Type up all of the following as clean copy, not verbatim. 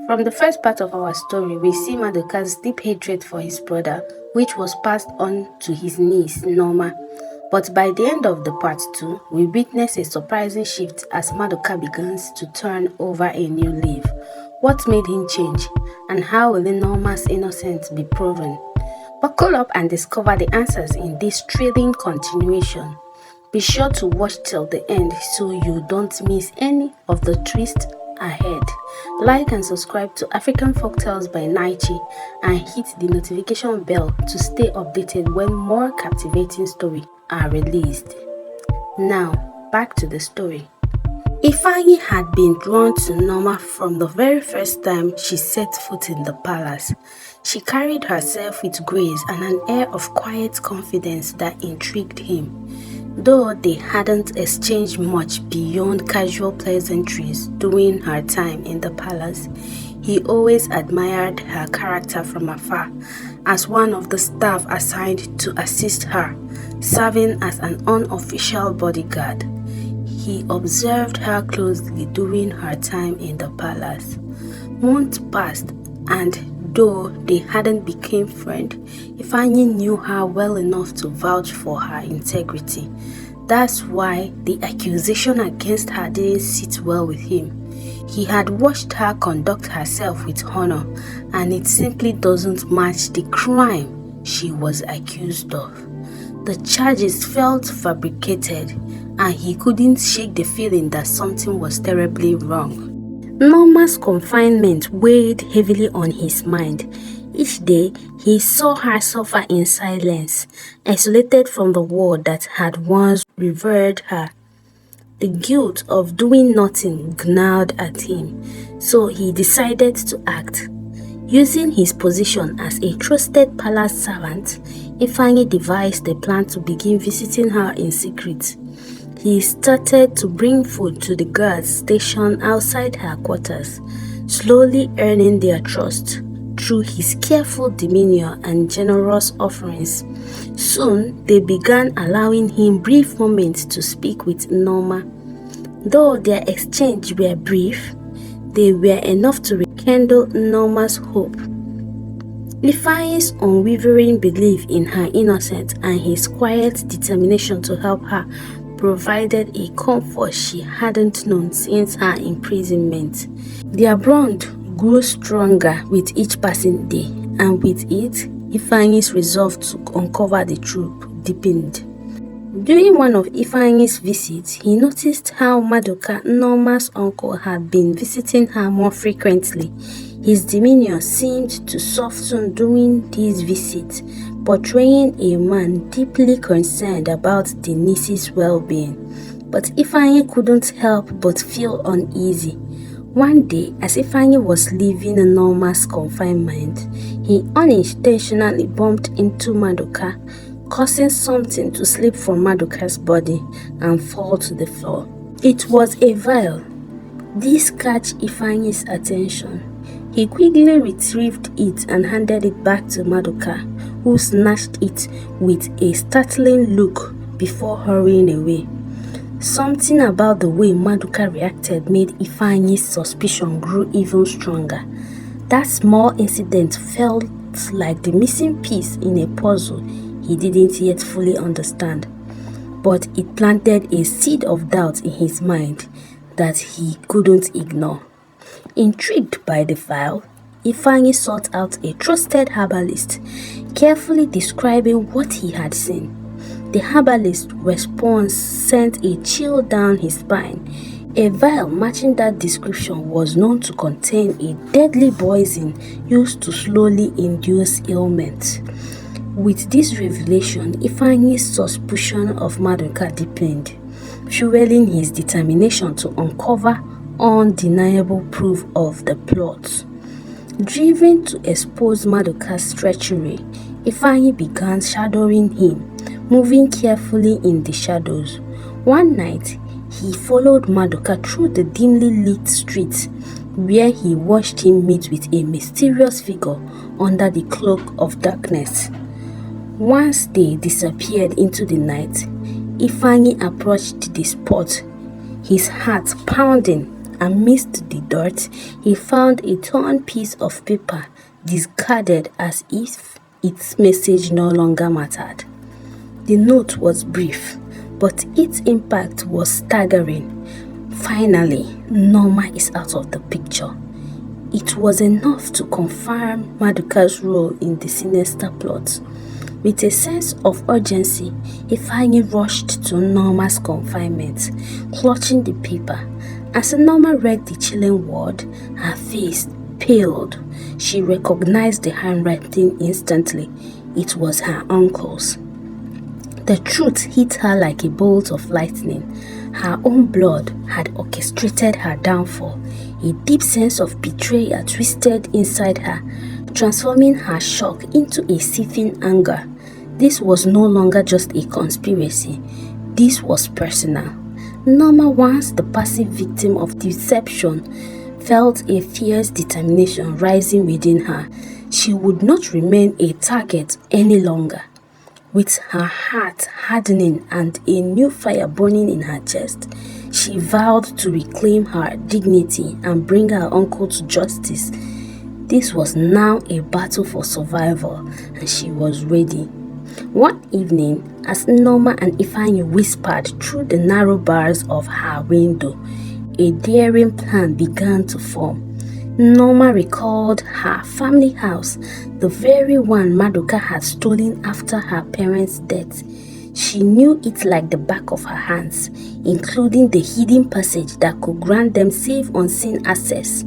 From the first part of our story, we see Madoka's deep hatred for his brother, which was passed on to his niece, Norma. But by the end of the part 2, we witness a surprising shift as Madoka begins to turn over a new leaf. What made him change, and how will Norma's innocence be proven? Buckle up and discover the answers in this thrilling continuation. Be sure to watch till the end so you don't miss any of the twists ahead. Like and subscribe to African Folktales by Naichi and hit the notification bell to stay updated when more captivating stories are released. Now, back to the story. Ifeanyi had been drawn to Norma from the very first time she set foot in the palace. She carried herself with grace and an air of quiet confidence that intrigued him. Though they hadn't exchanged much beyond casual pleasantries during her time in the palace, he always admired her character from afar as one of the staff assigned to assist her, serving as an unofficial bodyguard. He observed her closely during her time in the palace. Months passed, and though they hadn't become friends, Ifeanyi knew her well enough to vouch for her integrity. That's why the accusation against her didn't sit well with him. He had watched her conduct herself with honor, and it simply doesn't match the crime she was accused of. The charges felt fabricated, and he couldn't shake the feeling that something was terribly wrong. Norma's confinement weighed heavily on his mind. Each day, he saw her suffer in silence, isolated from the world that had once revered her. The guilt of doing nothing gnawed at him, so he decided to act. Using his position as a trusted palace servant, Ifeanyi devised a plan to begin visiting her in secret. He started to bring food to the guards stationed outside her quarters, slowly earning their trust through his careful demeanor and generous offerings. Soon, they began allowing him brief moments to speak with Norma. Though their exchange were brief, they were enough to rekindle Norma's hope. Ifeanyi's unwavering belief in her innocence and his quiet determination to help her provided a comfort she hadn't known since her imprisonment. Their bond grew stronger with each passing day, and with it, Ifeanyi's resolve to uncover the truth deepened. During one of Ifeanyi's visits, he noticed how Madoka, Norma's uncle, had been visiting her more frequently. His demeanor seemed to soften during these visits, portraying a man deeply concerned about the niece's well-being. But Ifeanyi couldn't help but feel uneasy. One day, as Ifeanyi was leaving Norma's confinement, he unintentionally bumped into Madoka, causing something to slip from Madoka's body and fall to the floor. It was a vial. This caught Ifeanyi's attention. He quickly retrieved it and handed it back to Madoka, who snatched it with a startling look before hurrying away. Something about the way Madoka reacted made Ifeanyi's suspicion grow even stronger. That small incident felt like the missing piece in a puzzle he didn't yet fully understand, but it planted a seed of doubt in his mind that he couldn't ignore. Intrigued by the file, Ifeanyi sought out a trusted herbalist, carefully describing what he had seen. The herbalist's response sent a chill down his spine. A vial matching that description was known to contain a deadly poison used to slowly induce ailment. With this revelation, Ifeanyi's suspicion of Madoka deepened, fueling his determination to uncover undeniable proof of the plot. Driven to expose Madoka's treachery, Ifeanyi began shadowing him, moving carefully in the shadows. One night, he followed Madoka through the dimly lit streets, where he watched him meet with a mysterious figure under the cloak of darkness. Once they disappeared into the night, Ifeanyi approached the spot, his heart pounding amidst the dirt, he found a torn piece of paper, discarded as if its message no longer mattered. The note was brief, but its impact was staggering. Finally, Norma is out of the picture. It was enough to confirm Maduka's role in the sinister plot. With a sense of urgency, Ifeanyi rushed to Norma's confinement, clutching the paper. As Norma read the chilling word, her face paled. She recognized the handwriting instantly. It was her uncle's. The truth hit her like a bolt of lightning. Her own blood had orchestrated her downfall. A deep sense of betrayal twisted inside her, transforming her shock into a seething anger. This was no longer just a conspiracy. This was personal. Norma, once the passive victim of deception, felt a fierce determination rising within her. She would not remain a target any longer. With her heart hardening and a new fire burning in her chest, she vowed to reclaim her dignity and bring her uncle to justice. This was now a battle for survival, and she was ready. One evening, as Norma and Ifeanyi whispered through the narrow bars of her window, a daring plan began to form. Norma recalled her family house, the very one Maduka had stolen after her parents' death. She knew it like the back of her hands, including the hidden passage that could grant them safe unseen access.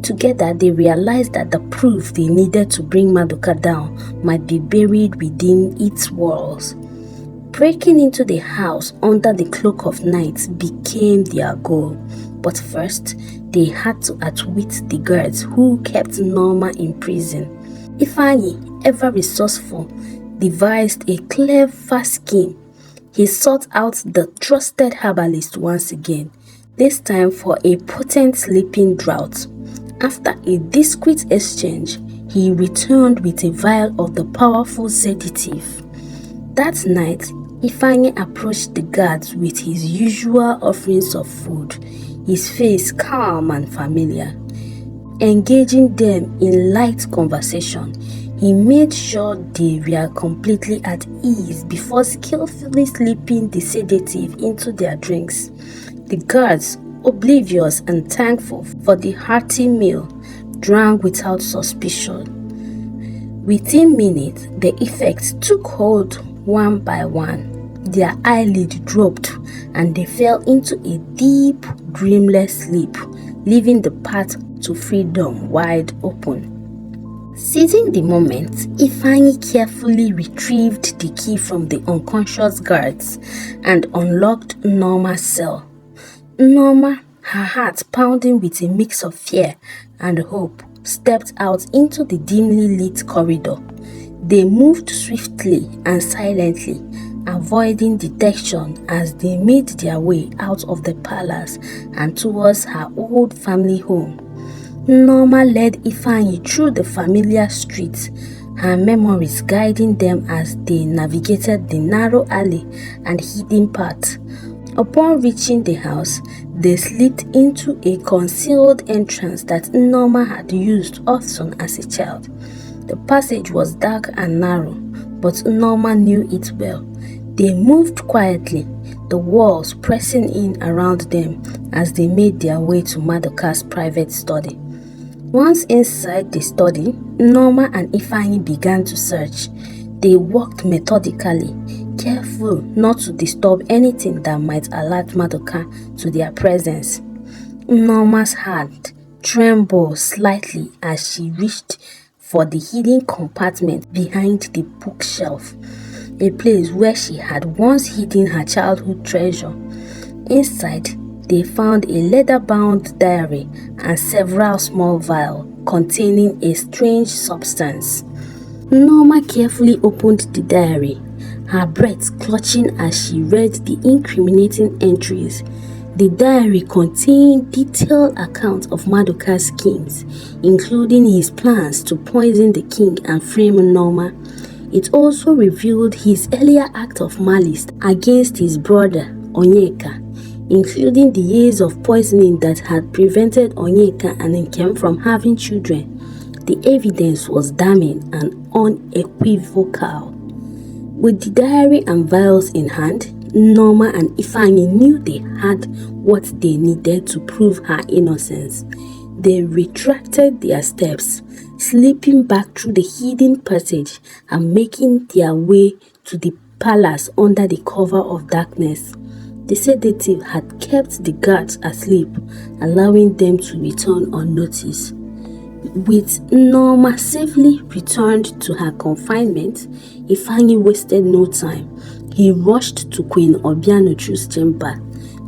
Together, they realized that the proof they needed to bring Maduka down might be buried within its walls. Breaking into the house under the cloak of night became their goal. But first, they had to outwit the guards who kept Norma in prison. Ifeanyi, ever resourceful, devised a clever scheme. He sought out the trusted herbalist once again, this time for a potent sleeping draught. After a discreet exchange, he returned with a vial of the powerful sedative. That night, Ifeanyi approached the guards with his usual offerings of food, his face calm and familiar. Engaging them in light conversation, he made sure they were completely at ease before skillfully slipping the sedative into their drinks. The guards, oblivious and thankful for the hearty meal, drank without suspicion. Within minutes, the effects took hold one by one. Their eyelids dropped and they fell into a deep, dreamless sleep, leaving the path to freedom wide open. Seizing the moment, Ifeanyi carefully retrieved the key from the unconscious guards and unlocked Norma's cell. Norma, her heart pounding with a mix of fear and hope, stepped out into the dimly lit corridor. They moved swiftly and silently, avoiding detection as they made their way out of the palace and towards her old family home. Norma led Ifeanyi through the familiar streets, her memories guiding them as they navigated the narrow alley and hidden path. Upon reaching the house, they slipped into a concealed entrance that Norma had used often as a child. The passage was dark and narrow, but Norma knew it well. They moved quietly, the walls pressing in around them as they made their way to Maduka's private study. Once inside the study, Norma and Ifeanyi began to search. They walked methodically, careful not to disturb anything that might alert Maduka to their presence. Norma's hand trembled slightly as she reached for the hidden compartment behind the bookshelf, a place where she had once hidden her childhood treasure. Inside, they found a leather-bound diary and several small vials containing a strange substance. Norma carefully opened the diary, her breath clutching as she read the incriminating entries. The diary contained detailed accounts of Maduka's schemes, including his plans to poison the king and frame Norma. It also revealed his earlier act of malice against his brother, Onyeka. including the years of poisoning that had prevented Onyeka and Nkem from having children. The evidence was damning and unequivocal. With the diary and vials in hand, Norma and Ifeanyi knew they had what they needed to prove her innocence. They retracted their steps, slipping back through the hidden passage and making their way to the palace under the cover of darkness. The sedative had kept the guards asleep, allowing them to return unnoticed. With Norma safely returned to her confinement, Ifeanyi wasted no time. He rushed to Queen Obianuchu's chamber,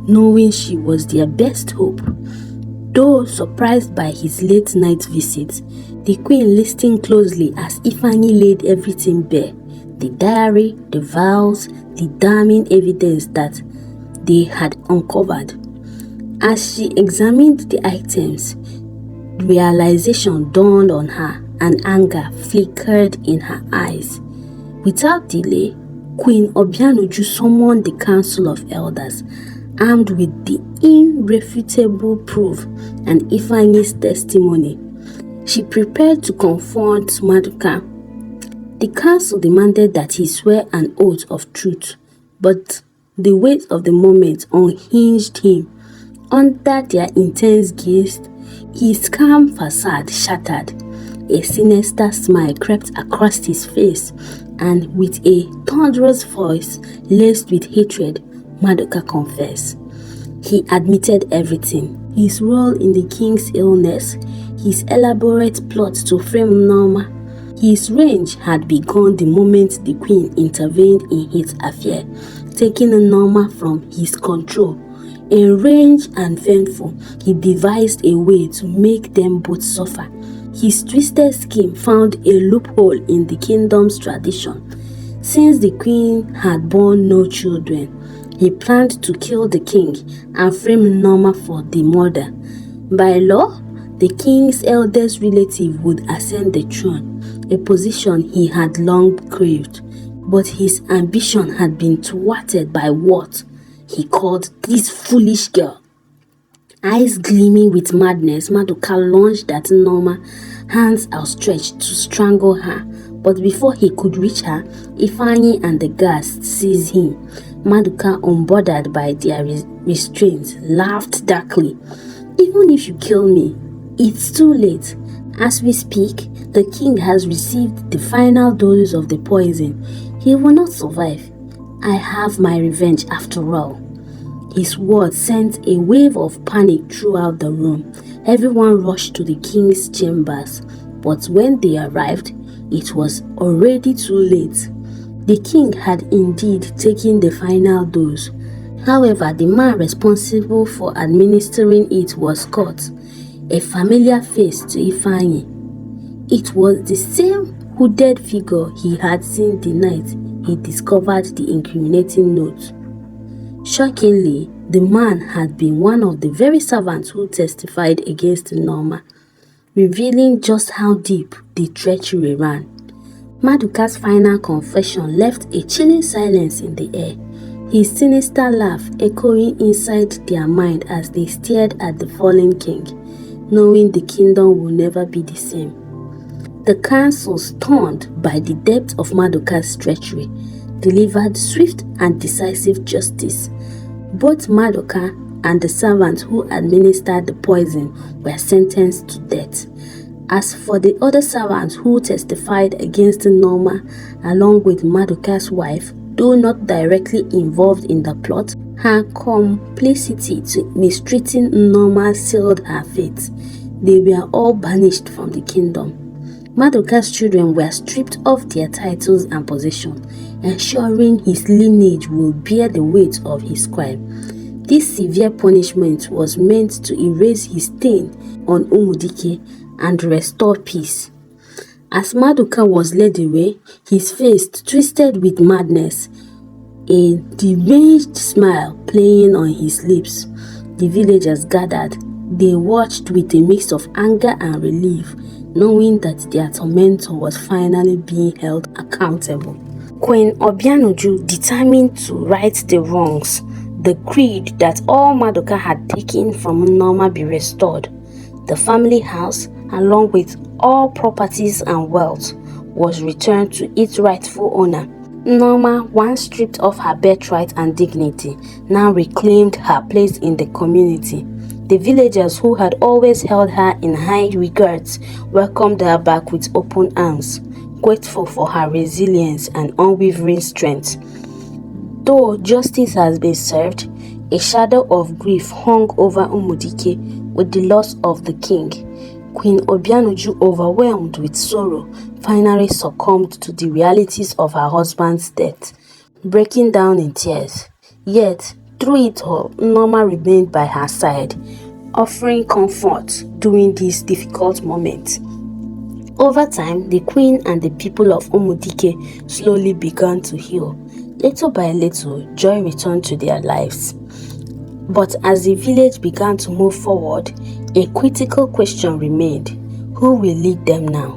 knowing she was their best hope. Though surprised by his late night visit, the queen listened closely as Ifeanyi laid everything bare: the diary, the vows, the damning evidence that they had uncovered. As she examined the items, realization dawned on her and anger flickered in her eyes. Without delay, Queen Obianuju summoned the Council of Elders, armed with the irrefutable proof and Ifeanyi's testimony. She prepared to confront Maduka. The council demanded that he swear an oath of truth, but the weight of the moment unhinged him. Under their intense gaze, his calm facade shattered. A sinister smile crept across his face, and with a thunderous voice laced with hatred, Maduka confessed. He admitted everything: his role in the king's illness, his elaborate plot to frame Norma. His rage had begun the moment the queen intervened in his affair, taking Norma from his control. Enraged and vengeful, he devised a way to make them both suffer. His twisted scheme found a loophole in the kingdom's tradition. Since the queen had borne no children, he planned to kill the king and frame Norma for the murder. By law, the king's eldest relative would ascend the throne, a position he had long craved. But his ambition had been thwarted by what he called this foolish girl. Eyes gleaming with madness, Maduka lunged at Norma, hands outstretched to strangle her. But before he could reach her, Ifeanyi and the guards seized him. Maduka, unbothered by their restraints, laughed darkly. "Even if you kill me, it's too late. As we speak, the king has received the final dose of the poison. He will not survive. I have my revenge after all." His words sent a wave of panic throughout the room. Everyone rushed to the king's chambers, but when they arrived, it was already too late. The king had indeed taken the final dose. However, the man responsible for administering it was caught, a familiar face to Ifeanyi. It was the same hooded figure he had seen the night he discovered the incriminating note. Shockingly, the man had been one of the very servants who testified against Norma, revealing just how deep the treachery ran. Maduka's final confession left a chilling silence in the air, his sinister laugh echoing inside their mind as they stared at the fallen king, knowing the kingdom would never be the same. The council, stunned by the depth of Maduka's treachery, delivered swift and decisive justice. Both Maduka and the servant who administered the poison were sentenced to death. As for the other servants who testified against Norma, along with Maduka's wife, though not directly involved in the plot, her complicity to mistreating Norma sealed her fate. They were all banished from the kingdom. Maduka's children were stripped of their titles and positions, ensuring his lineage would bear the weight of his crime. This severe punishment was meant to erase his stain on Umudike and restore peace. As Maduka was led away, his face twisted with madness, a deranged smile playing on his lips. The villagers gathered. They watched with a mix of anger and relief, knowing that their tormentor was finally being held accountable. Queen Obianuju, determined to right the wrongs, the creed that all Madoka had taken from Nneoma be restored. The family house, along with all properties and wealth, was returned to its rightful owner. Nneoma, once stripped of her birthright and dignity, now reclaimed her place in the community. The villagers who had always held her in high regards welcomed her back with open arms, grateful for her resilience and unwavering strength. Though justice has been served, a shadow of grief hung over Umudike with the loss of the king. Queen Obianuju, overwhelmed with sorrow, finally succumbed to the realities of her husband's death, breaking down in tears. Yet, through it all, Nneoma remained by her side, offering comfort during these difficult moments. Over time, the queen and the people of Umudike slowly began to heal. Little by little, joy returned to their lives. But as the village began to move forward, a critical question remained: who will lead them now?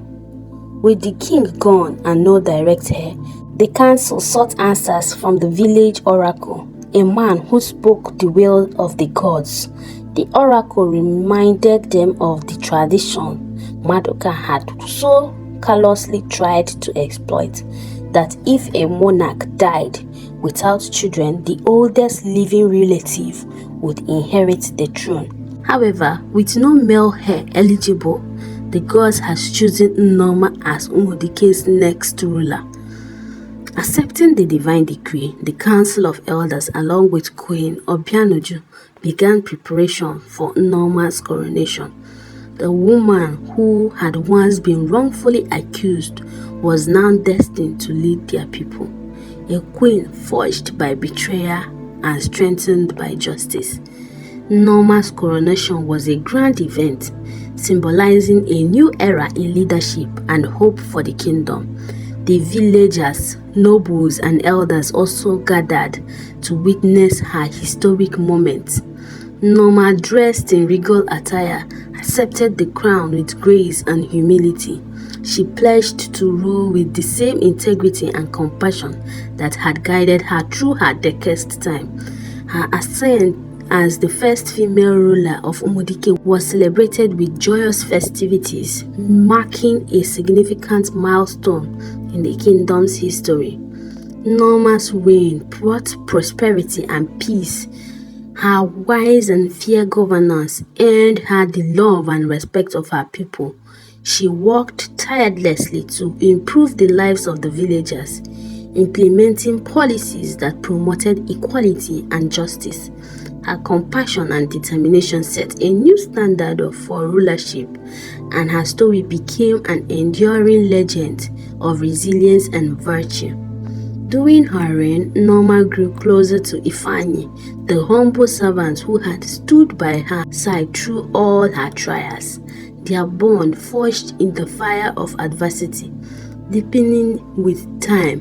With the king gone and no direct heir, the council sought answers from the village oracle, a man who spoke the will of the gods. The oracle reminded them of the tradition Madoka had so callously tried to exploit, that if a monarch died without children, the oldest living relative would inherit the throne. However, with no male heir eligible, the gods has chosen Nneoma as Umudike's next ruler. Accepting the divine decree, the council of elders along with Queen Obianuju began preparation for Nneoma's coronation. The woman who had once been wrongfully accused was now destined to lead their people, a queen forged by betrayal and strengthened by justice. Nneoma's coronation was a grand event, symbolizing a new era in leadership and hope for the kingdom. The villagers, nobles, and elders also gathered to witness her historic moment. Nneoma, dressed in regal attire, accepted the crown with grace and humility. She pledged to rule with the same integrity and compassion that had guided her through her darkest time. Her ascent as the first female ruler of Umudike was celebrated with joyous festivities, marking a significant milestone in the kingdom's history. Nneoma's reign brought prosperity and peace. Her wise and fair governance earned her the love and respect of her people. She worked tirelessly to improve the lives of the villagers, implementing policies that promoted equality and justice. Her compassion and determination set a new standard for rulership, and her story became an enduring legend of resilience and virtue. During her reign, Nneoma grew closer to Ifeanyi, the humble servant who had stood by her side through all her trials. Their bond, forged in the fire of adversity, deepening with time.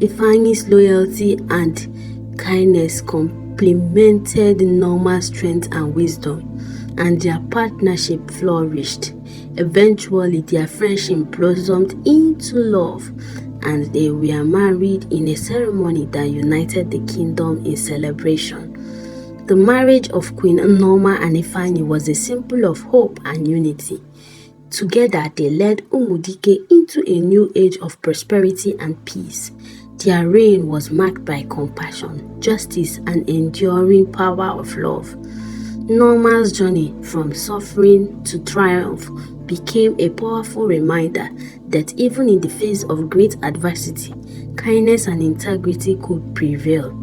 Ifeanyi's loyalty and kindness complemented Nneoma's strength and wisdom, and their partnership flourished. Eventually, their friendship blossomed into love, and they were married in a ceremony that united the kingdom in celebration. The marriage of Queen Nneoma and Ifeanyi was a symbol of hope and unity. Together, they led Umudike into a new age of prosperity and peace. Their reign was marked by compassion, justice, and enduring power of love. Nneoma's journey from suffering to triumph became a powerful reminder that even in the face of great adversity, kindness and integrity could prevail.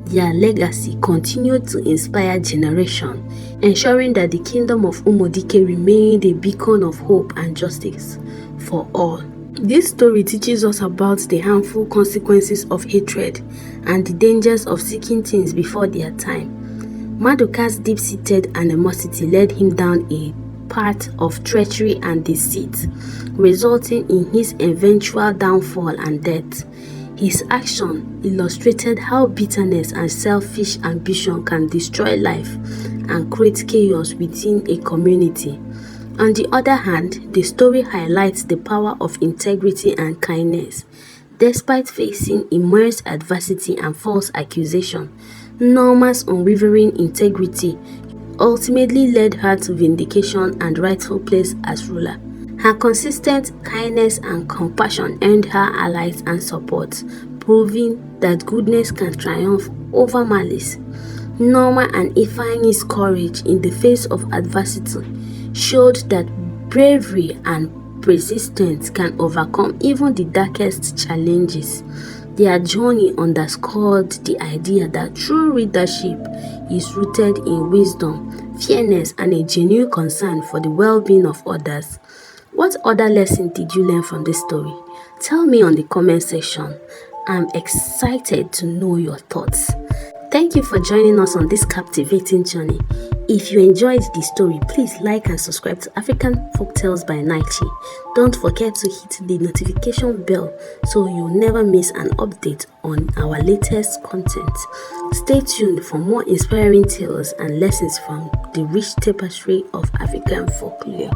Their legacy continued to inspire generations, ensuring that the kingdom of Umudike remained a beacon of hope and justice for all. This story teaches us about the harmful consequences of hatred and the dangers of seeking things before their time. Madoka's deep-seated animosity led him down a path of treachery and deceit, resulting in his eventual downfall and death. His action illustrated how bitterness and selfish ambition can destroy life and create chaos within a community. On the other hand, the story highlights the power of integrity and kindness. Despite facing immense adversity and false accusation, Norma's unwavering integrity ultimately led her to vindication and rightful place as ruler. Her consistent kindness and compassion earned her allies and support, proving that goodness can triumph over malice. Norma and Ifeanyi's courage in the face of adversity showed that bravery and persistence can overcome even the darkest challenges. Their journey underscored the idea that true leadership is rooted in wisdom, fairness, and a genuine concern for the well-being of others. What other lesson did you learn from this story? Tell me on the comment section. I'm excited to know your thoughts. Thank you for joining us on this captivating journey. If you enjoyed the story, please like and subscribe to African Folktales by Naichi. Don't forget to hit the notification bell so you'll never miss an update on our latest content. Stay tuned for more inspiring tales and lessons from the rich tapestry of African folklore.